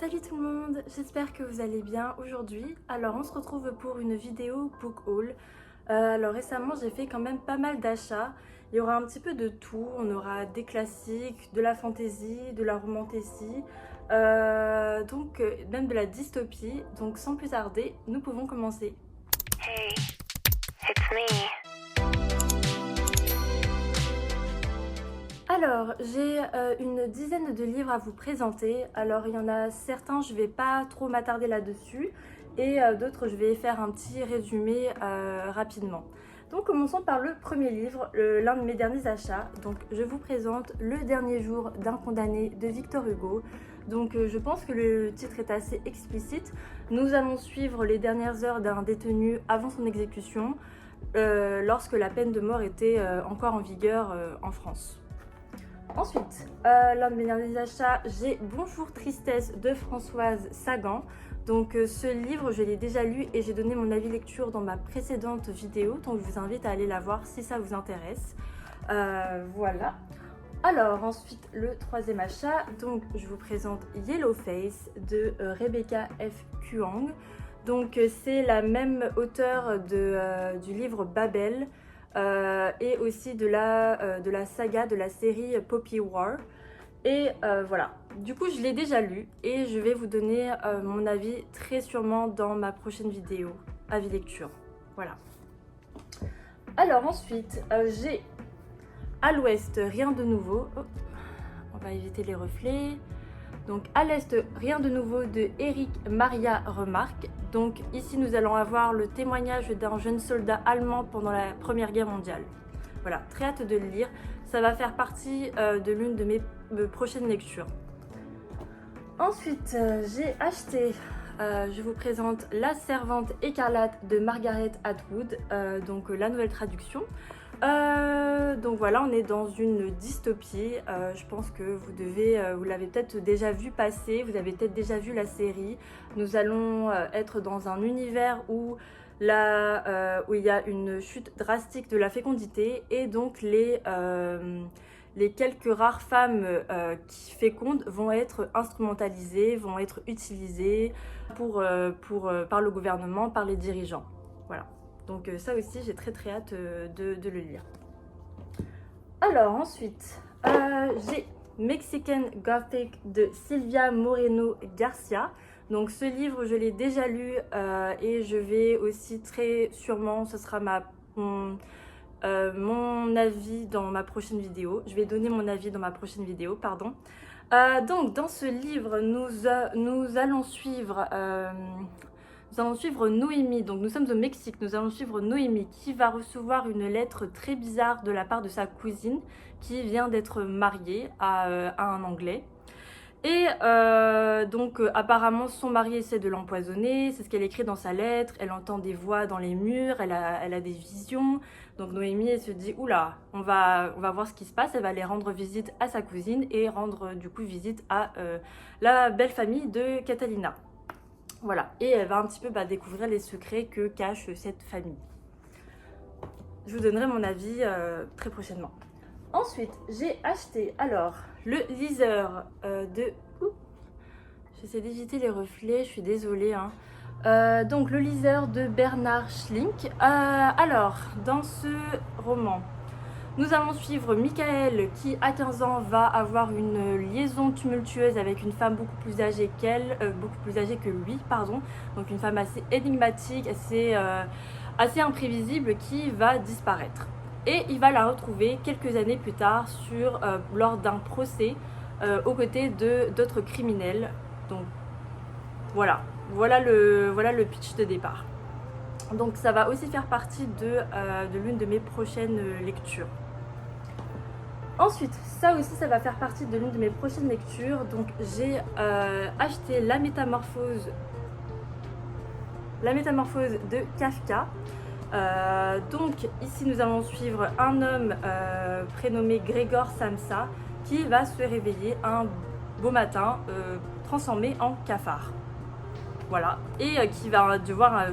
Salut tout le monde, j'espère que vous allez bien aujourd'hui. Alors on se retrouve pour une vidéo book haul. Alors récemment j'ai fait quand même pas mal d'achats. Il y aura un petit peu de tout, on aura des classiques, de la fantasy, de la romantasy, même de la dystopie. Donc sans plus tarder, nous pouvons commencer. Hey, it's me. Alors, j'ai une dizaine de livres à vous présenter. Alors, il y en a certains, je ne vais pas trop m'attarder là-dessus. Et d'autres, je vais faire un petit résumé rapidement. Donc, commençons par le premier livre, l'un de mes derniers achats. Donc, je vous présente Le dernier jour d'un condamné de Victor Hugo. Donc, je pense que le titre est assez explicite. Nous allons suivre les dernières heures d'un détenu avant son exécution, lorsque la peine de mort était encore en vigueur en France. Ensuite, l'un de mes derniers achats, j'ai Bonjour Tristesse de Françoise Sagan. Donc ce livre, je l'ai déjà lu et j'ai donné mon avis lecture dans ma précédente vidéo. Donc je vous invite à aller la voir si ça vous intéresse. Voilà. Alors ensuite, le troisième achat, donc je vous présente Yellowface de Rebecca F. Kuang. Donc c'est la même auteure du livre Babel. Et aussi de la saga, de la série Poppy War. Et voilà, du coup je l'ai déjà lu et je vais vous donner mon avis très sûrement dans ma prochaine vidéo, avis lecture. Voilà. Alors ensuite, j'ai À l'Ouest, rien de nouveau. Oh, on va éviter les reflets. Donc à l'Est, rien de nouveau de Eric Maria Remarque. Donc ici nous allons avoir le témoignage d'un jeune soldat allemand pendant la Première Guerre mondiale. Voilà, très hâte de le lire. Ça va faire partie de l'une de mes prochaines lectures. Ensuite, j'ai acheté, je vous présente La Servante écarlate de Margaret Atwood, donc la nouvelle traduction. Donc voilà, on est dans une dystopie. Je pense que vous l'avez peut-être déjà vu passer, vous avez peut-être déjà vu la série. Nous allons être dans un univers où il y a une chute drastique de la fécondité et donc les quelques rares femmes qui fécondent vont être instrumentalisées, vont être utilisées par le gouvernement, par les dirigeants. Voilà. Donc ça aussi, j'ai très hâte de le lire. Alors ensuite, j'ai Mexican Gothic de Silvia Moreno Garcia. Donc ce livre, je l'ai déjà lu et je vais aussi très sûrement, ce sera mon avis dans ma prochaine vidéo. Je vais donner mon avis dans ma prochaine vidéo, pardon. Donc dans ce livre, nous allons suivre Noémie. Donc nous sommes au Mexique, nous allons suivre Noémie qui va recevoir une lettre très bizarre de la part de sa cousine qui vient d'être mariée à un Anglais. Et apparemment son mari essaie de l'empoisonner, c'est ce qu'elle écrit dans sa lettre, elle entend des voix dans les murs, elle a des visions. Donc Noémie, elle se dit, oula, on va voir ce qui se passe, elle va aller rendre visite à sa cousine et rendre du coup visite à la belle famille de Catalina. Voilà, et elle va un petit peu découvrir les secrets que cache cette famille. Je vous donnerai mon avis très prochainement. Ensuite, j'ai acheté le liseur de... J'essaie d'éviter les reflets, je suis désolée. Donc, le liseur de Bernard Schlink. Dans ce roman, nous allons suivre Michael qui, à 15 ans, va avoir une liaison tumultueuse avec une femme beaucoup plus âgée que lui, pardon. Donc, une femme assez énigmatique, assez imprévisible qui va disparaître. Et il va la retrouver quelques années plus tard lors d'un procès aux côtés d'autres criminels. Donc voilà le pitch de départ. Donc ça va aussi faire partie de l'une de mes prochaines lectures. Ensuite, ça aussi ça va faire partie de l'une de mes prochaines lectures. Donc j'ai acheté La Métamorphose de Kafka. Donc ici nous allons suivre un homme prénommé Grégor Samsa qui va se réveiller un beau matin transformé en cafard. Voilà, et qui va devoir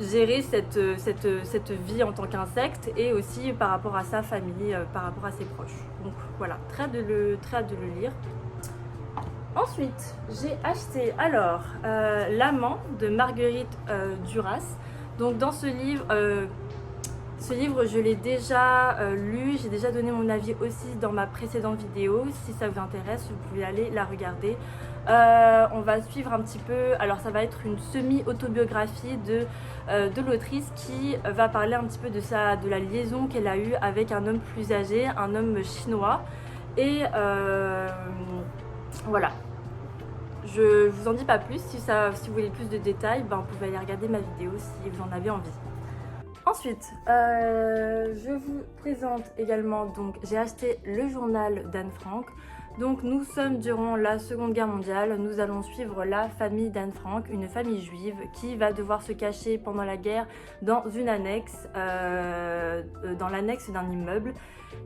gérer cette vie en tant qu'insecte et aussi par rapport à sa famille, par rapport à ses proches. Donc voilà, très hâte de le lire. Ensuite, j'ai acheté alors L'amant de Marguerite Duras. Donc dans ce livre, je l'ai déjà lu, j'ai déjà donné mon avis aussi dans ma précédente vidéo. Si ça vous intéresse, vous pouvez aller la regarder. On va suivre un petit peu, alors ça va être une semi-autobiographie de l'autrice qui va parler un petit peu de la liaison qu'elle a eue avec un homme plus âgé, un homme chinois. Et voilà. Je vous en dis pas plus, si vous voulez plus de détails, vous pouvez aller regarder ma vidéo si vous en avez envie. Ensuite, je vous présente également, donc j'ai acheté le journal d'Anne Frank. Donc nous sommes durant la Seconde Guerre mondiale, nous allons suivre la famille d'Anne Frank, une famille juive qui va devoir se cacher pendant la guerre dans une annexe, dans l'annexe d'un immeuble,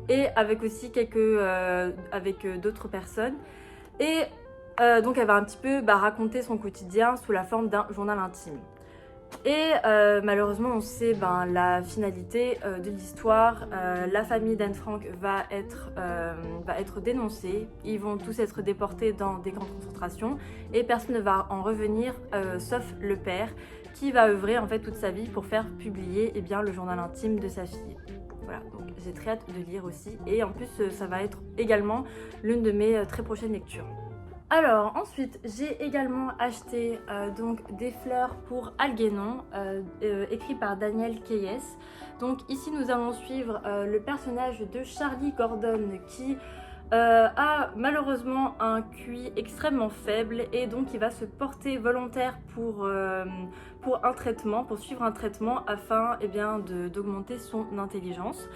et avec aussi avec d'autres personnes. Et donc elle va un petit peu raconter son quotidien sous la forme d'un journal intime. Et malheureusement on sait la finalité de l'histoire. La famille d'Anne Frank va être dénoncée, ils vont tous être déportés dans des camps de concentration et personne ne va en revenir sauf le père qui va œuvrer en fait toute sa vie pour faire publier le journal intime de sa fille. Voilà, donc j'ai très hâte de lire aussi et en plus ça va être également l'une de mes très prochaines lectures. Alors ensuite j'ai également acheté donc des fleurs pour Algernon écrit par Daniel Keyes. Donc ici nous allons suivre le personnage de Charlie Gordon qui a malheureusement un QI extrêmement faible et donc il va se porter volontaire pour suivre un traitement afin d'augmenter son intelligence.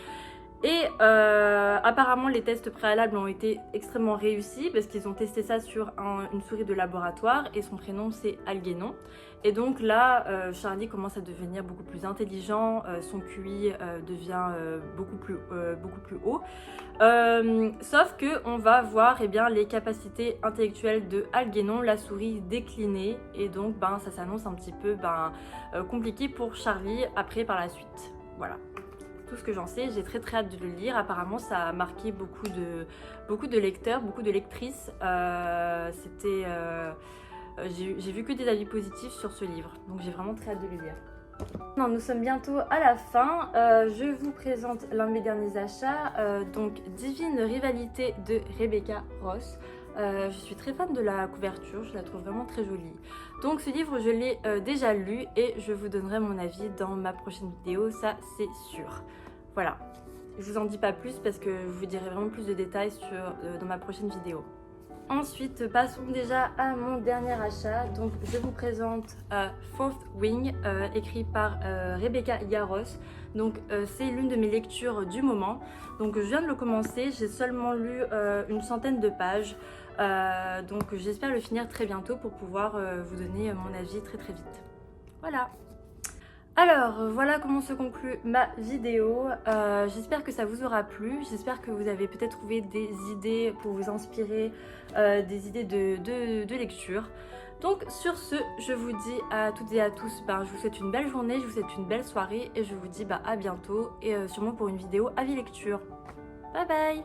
Et apparemment les tests préalables ont été extrêmement réussis parce qu'ils ont testé ça sur une souris de laboratoire et son prénom c'est Algernon. Et donc là Charlie commence à devenir beaucoup plus intelligent, son QI devient beaucoup plus haut. Sauf que on va voir les capacités intellectuelles de Algernon, la souris déclinée, et donc ça s'annonce un petit peu compliqué pour Charlie après par la suite. Voilà. Tout ce que j'en sais, j'ai très hâte de le lire. Apparemment ça a marqué beaucoup de lecteurs, beaucoup de lectrices. J'ai vu que des avis positifs sur ce livre, donc j'ai vraiment très hâte de le lire. Non, nous sommes bientôt à la fin. Je vous présente l'un de mes derniers achats, donc Divine Rivalité de Rebecca Ross. Je suis très fan de la couverture, je la trouve vraiment très jolie. Donc ce livre je l'ai déjà lu et je vous donnerai mon avis dans ma prochaine vidéo, ça c'est sûr. Voilà, je vous en dis pas plus parce que je vous dirai vraiment plus de détails dans ma prochaine vidéo. Ensuite, passons déjà à mon dernier achat. Donc je vous présente Fourth Wing, écrit par Rebecca Yarros. Donc c'est l'une de mes lectures du moment. Donc je viens de le commencer, j'ai seulement lu une centaine de pages. Donc j'espère le finir très bientôt pour pouvoir vous donner mon avis très vite. Voilà. Alors voilà comment se conclut ma vidéo. J'espère que ça vous aura plu. J'espère que vous avez peut-être trouvé des idées pour vous inspirer, des idées de lecture. Donc sur ce, je vous dis à toutes et à tous, je vous souhaite une belle journée, je vous souhaite une belle soirée et je vous dis à bientôt et sûrement pour une vidéo avis lecture. Bye bye.